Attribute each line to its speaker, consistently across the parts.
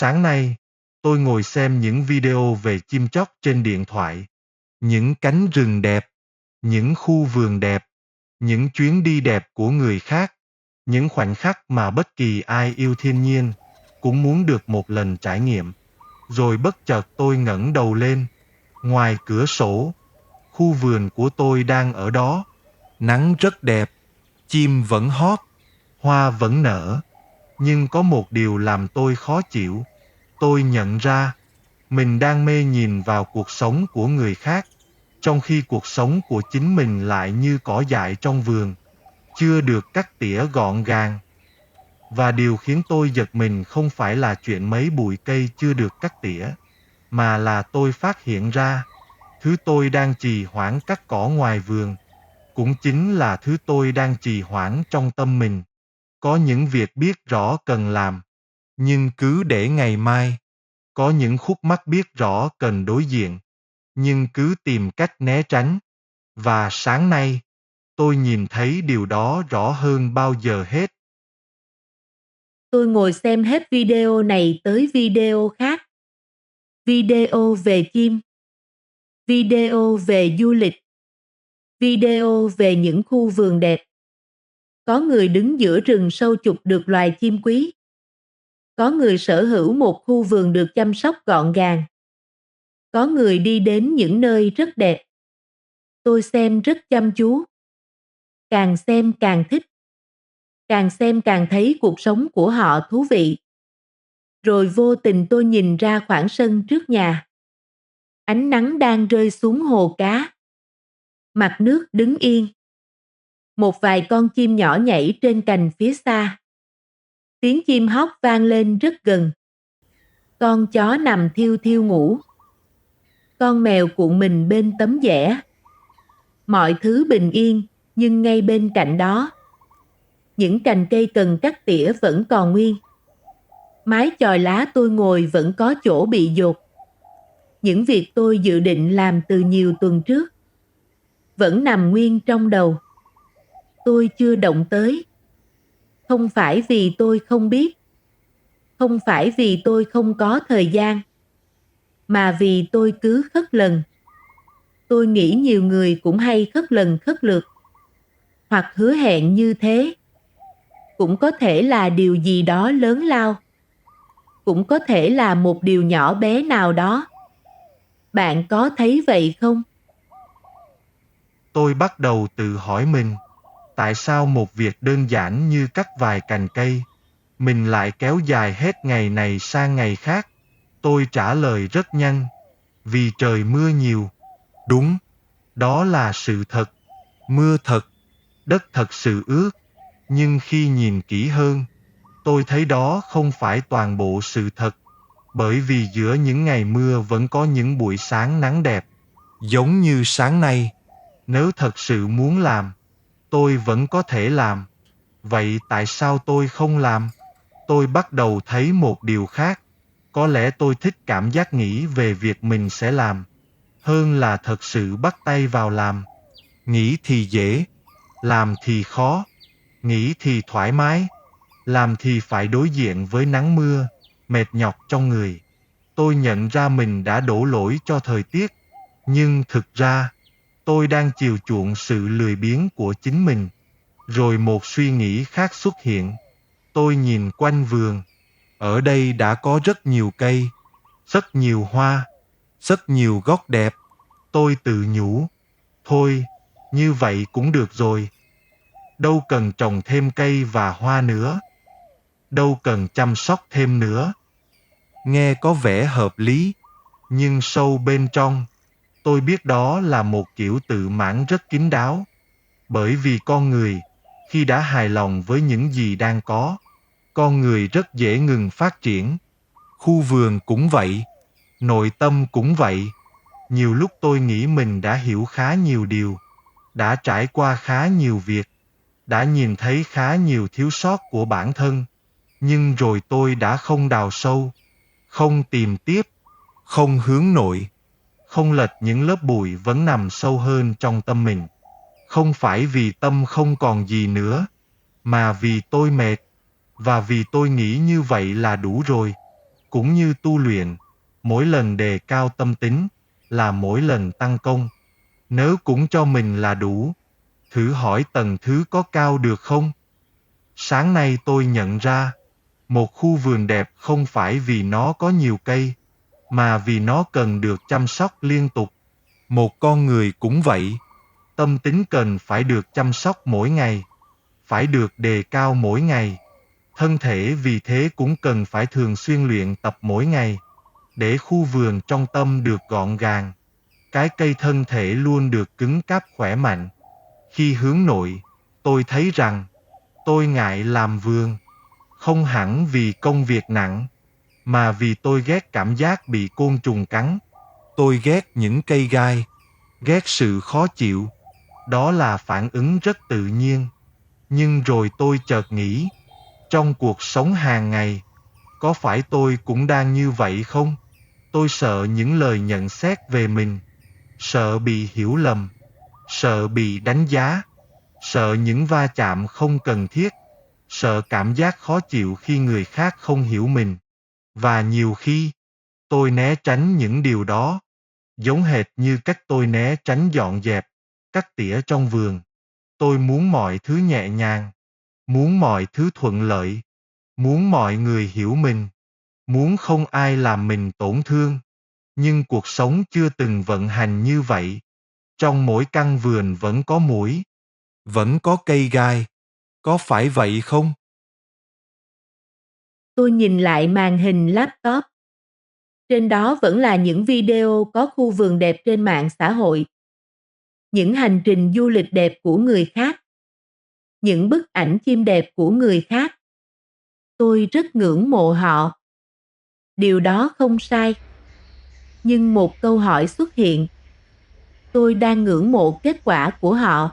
Speaker 1: Sáng nay, tôi ngồi xem những video về chim chóc trên điện thoại. Những cánh rừng đẹp, những khu vườn đẹp, những chuyến đi đẹp của người khác, những khoảnh khắc mà bất kỳ ai yêu thiên nhiên cũng muốn được một lần trải nghiệm. Rồi bất chợt tôi ngẩng đầu lên. Ngoài cửa sổ, khu vườn của tôi đang ở đó. Nắng rất đẹp, chim vẫn hót, hoa vẫn nở. Nhưng có một điều làm tôi khó chịu. Tôi nhận ra, mình đang mê nhìn vào cuộc sống của người khác, trong khi cuộc sống của chính mình lại như cỏ dại trong vườn, chưa được cắt tỉa gọn gàng. Và điều khiến tôi giật mình không phải là chuyện mấy bụi cây chưa được cắt tỉa, mà là tôi phát hiện ra, thứ tôi đang trì hoãn cắt cỏ ngoài vườn, cũng chính là thứ tôi đang trì hoãn trong tâm mình. Có những việc biết rõ cần làm, nhưng cứ để ngày mai. Có những khúc mắc biết rõ cần đối diện, nhưng cứ tìm cách né tránh. Và sáng nay, tôi nhìn thấy điều đó rõ hơn bao giờ hết.
Speaker 2: Tôi ngồi xem hết video này tới video khác. Video về chim, video về du lịch, video về những khu vườn đẹp. Có người đứng giữa rừng sâu chụp được loài chim quý. Có người sở hữu một khu vườn được chăm sóc gọn gàng. Có người đi đến những nơi rất đẹp. Tôi xem rất chăm chú. Càng xem càng thích. Càng xem càng thấy cuộc sống của họ thú vị. Rồi vô tình tôi nhìn ra khoảng sân trước nhà. Ánh nắng đang rơi xuống hồ cá. Mặt nước đứng yên. Một vài con chim nhỏ nhảy trên cành phía xa. Tiếng chim hót vang lên rất gần. Con chó nằm thiêu thiêu ngủ. Con mèo cuộn mình bên tấm dẻ. Mọi thứ bình yên, nhưng ngay bên cạnh đó, những cành cây cần cắt tỉa vẫn còn nguyên. Mái chòi lá tôi ngồi vẫn có chỗ bị dột. Những việc tôi dự định làm từ nhiều tuần trước vẫn nằm nguyên trong đầu. Tôi chưa động tới. Không phải vì tôi không biết, không phải vì tôi không có thời gian, mà vì tôi cứ khất lần. Tôi nghĩ nhiều người cũng hay khất lần khất lượt, hoặc hứa hẹn như thế. Cũng có thể là điều gì đó lớn lao, cũng có thể là một điều nhỏ bé nào đó. Bạn có thấy vậy không?
Speaker 1: Tôi bắt đầu tự hỏi mình, tại sao một việc đơn giản như cắt vài cành cây, mình lại kéo dài hết ngày này sang ngày khác? Tôi trả lời rất nhanh, vì trời mưa nhiều. Đúng, đó là sự thật. Mưa thật, đất thật sự ướt. Nhưng khi nhìn kỹ hơn, tôi thấy đó không phải toàn bộ sự thật, bởi vì giữa những ngày mưa vẫn có những buổi sáng nắng đẹp. Giống như sáng nay, nếu thật sự muốn làm, tôi vẫn có thể làm. Vậy tại sao tôi không làm? Tôi bắt đầu thấy một điều khác. Có lẽ tôi thích cảm giác nghĩ về việc mình sẽ làm, hơn là thật sự bắt tay vào làm. Nghĩ thì dễ, làm thì khó. Nghĩ thì thoải mái, làm thì phải đối diện với nắng mưa, mệt nhọc trong người. Tôi nhận ra mình đã đổ lỗi cho thời tiết, nhưng thực ra, tôi đang chiều chuộng sự lười biếng của chính mình. Rồi một suy nghĩ khác xuất hiện. Tôi nhìn quanh vườn. Ở đây đã có rất nhiều cây, rất nhiều hoa, rất nhiều góc đẹp. Tôi tự nhủ, thôi, như vậy cũng được rồi. Đâu cần trồng thêm cây và hoa nữa. Đâu cần chăm sóc thêm nữa. Nghe có vẻ hợp lý, nhưng sâu bên trong, tôi biết đó là một kiểu tự mãn rất kín đáo. Bởi vì con người, khi đã hài lòng với những gì đang có, con người rất dễ ngừng phát triển. Khu vườn cũng vậy, nội tâm cũng vậy. Nhiều lúc tôi nghĩ mình đã hiểu khá nhiều điều, đã trải qua khá nhiều việc, đã nhìn thấy khá nhiều thiếu sót của bản thân. Nhưng rồi tôi đã không đào sâu, không tìm tiếp, không hướng nội, không lật những lớp bụi vẫn nằm sâu hơn trong tâm mình. Không phải vì tâm không còn gì nữa, mà vì tôi mệt, và vì tôi nghĩ như vậy là đủ rồi. Cũng như tu luyện, mỗi lần đề cao tâm tính là mỗi lần tăng công. Nếu cũng cho mình là đủ, thử hỏi tầng thứ có cao được không? Sáng nay tôi nhận ra, một khu vườn đẹp không phải vì nó có nhiều cây, mà vì nó cần được chăm sóc liên tục. Một con người cũng vậy, tâm tính cần phải được chăm sóc mỗi ngày, phải được đề cao mỗi ngày. Thân thể vì thế cũng cần phải thường xuyên luyện tập mỗi ngày, để khu vườn trong tâm được gọn gàng. Cái cây thân thể luôn được cứng cáp khỏe mạnh. Khi hướng nội, tôi thấy rằng, tôi ngại làm vườn, không hẳn vì công việc nặng, mà vì tôi ghét cảm giác bị côn trùng cắn. Tôi ghét những cây gai, ghét sự khó chịu. Đó là phản ứng rất tự nhiên. Nhưng rồi tôi chợt nghĩ, trong cuộc sống hàng ngày, có phải tôi cũng đang như vậy không? Tôi sợ những lời nhận xét về mình, sợ bị hiểu lầm, sợ bị đánh giá, sợ những va chạm không cần thiết, sợ cảm giác khó chịu khi người khác không hiểu mình. Và nhiều khi, tôi né tránh những điều đó, giống hệt như cách tôi né tránh dọn dẹp, cắt tỉa trong vườn. Tôi muốn mọi thứ nhẹ nhàng, muốn mọi thứ thuận lợi, muốn mọi người hiểu mình, muốn không ai làm mình tổn thương. Nhưng cuộc sống chưa từng vận hành như vậy. Trong mỗi căn vườn vẫn có muỗi, vẫn có cây gai. Có phải vậy không?
Speaker 2: Tôi nhìn lại màn hình laptop. Trên đó vẫn là những video có khu vườn đẹp trên mạng xã hội. Những hành trình du lịch đẹp của người khác. Những bức ảnh chim đẹp của người khác. Tôi rất ngưỡng mộ họ. Điều đó không sai. Nhưng một câu hỏi xuất hiện. Tôi đang ngưỡng mộ kết quả của họ.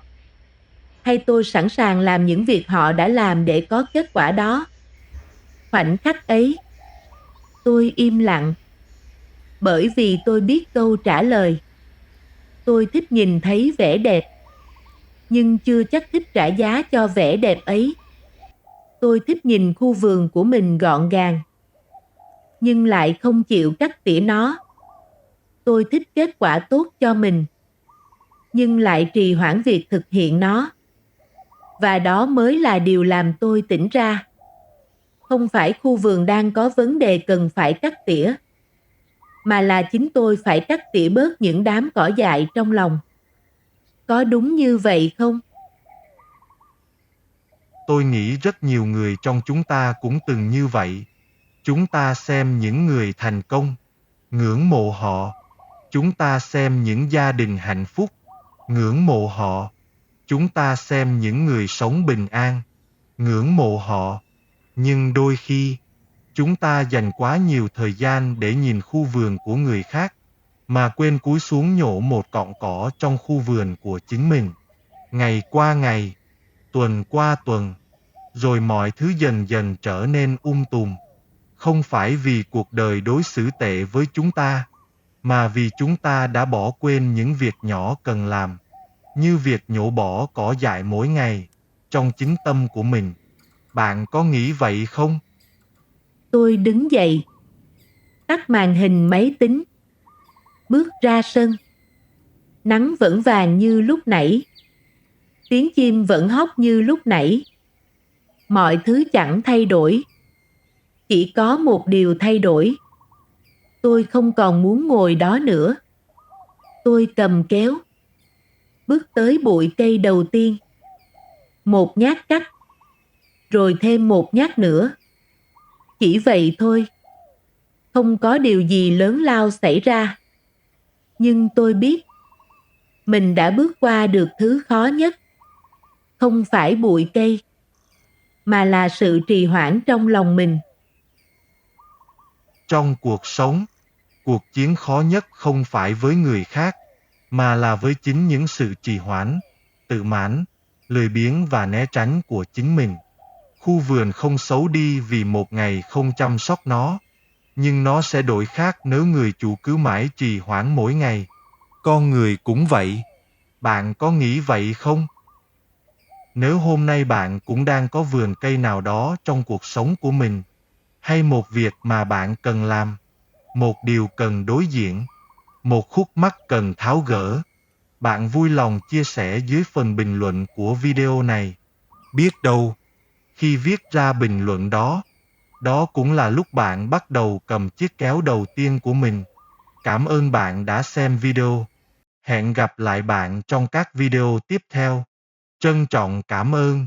Speaker 2: Hay tôi sẵn sàng làm những việc họ đã làm để có kết quả đó? Khoảnh khắc ấy, tôi im lặng. Bởi vì tôi biết câu trả lời. Tôi thích nhìn thấy vẻ đẹp, nhưng chưa chắc thích trả giá cho vẻ đẹp ấy. Tôi thích nhìn khu vườn của mình gọn gàng, nhưng lại không chịu cắt tỉa nó. Tôi thích kết quả tốt cho mình, nhưng lại trì hoãn việc thực hiện nó. Và đó mới là điều làm tôi tỉnh ra. Không phải khu vườn đang có vấn đề cần phải cắt tỉa, mà là chính tôi phải cắt tỉa bớt những đám cỏ dại trong lòng. Có đúng như vậy không?
Speaker 1: Tôi nghĩ rất nhiều người trong chúng ta cũng từng như vậy. Chúng ta xem những người thành công, ngưỡng mộ họ. Chúng ta xem những gia đình hạnh phúc, ngưỡng mộ họ. Chúng ta xem những người sống bình an, ngưỡng mộ họ. Nhưng đôi khi, chúng ta dành quá nhiều thời gian để nhìn khu vườn của người khác, mà quên cúi xuống nhổ một cọng cỏ trong khu vườn của chính mình. Ngày qua ngày, tuần qua tuần, rồi mọi thứ dần dần trở nên tùm. Không phải vì cuộc đời đối xử tệ với chúng ta, mà vì chúng ta đã bỏ quên những việc nhỏ cần làm, như việc nhổ bỏ cỏ dại mỗi ngày, trong chính tâm của mình. Bạn có nghĩ vậy không?
Speaker 2: Tôi đứng dậy, tắt màn hình máy tính, bước ra sân. Nắng vẫn vàng như lúc nãy. Tiếng chim vẫn hót như lúc nãy. Mọi thứ chẳng thay đổi. Chỉ có một điều thay đổi. Tôi không còn muốn ngồi đó nữa. Tôi cầm kéo, bước tới bụi cây đầu tiên. Một nhát cắt, rồi thêm một nhát nữa. Chỉ vậy thôi. Không có điều gì lớn lao xảy ra. Nhưng tôi biết, mình đã bước qua được thứ khó nhất. Không phải bụi cây, mà là sự trì hoãn trong lòng mình.
Speaker 1: Trong cuộc sống, cuộc chiến khó nhất không phải với người khác, mà là với chính những sự trì hoãn, tự mãn, lười biếng và né tránh của chính mình. Khu vườn không xấu đi vì một ngày không chăm sóc nó, nhưng nó sẽ đổi khác nếu người chủ cứ mãi trì hoãn mỗi ngày. Con người cũng vậy. Bạn có nghĩ vậy không? Nếu hôm nay bạn cũng đang có vườn cây nào đó trong cuộc sống của mình, hay một việc mà bạn cần làm, một điều cần đối diện, một khúc mắc cần tháo gỡ, bạn vui lòng chia sẻ dưới phần bình luận của video này. Biết đâu, khi viết ra bình luận đó, đó cũng là lúc bạn bắt đầu cầm chiếc kéo đầu tiên của mình. Cảm ơn bạn đã xem video. Hẹn gặp lại bạn trong các video tiếp theo. Trân trọng cảm ơn.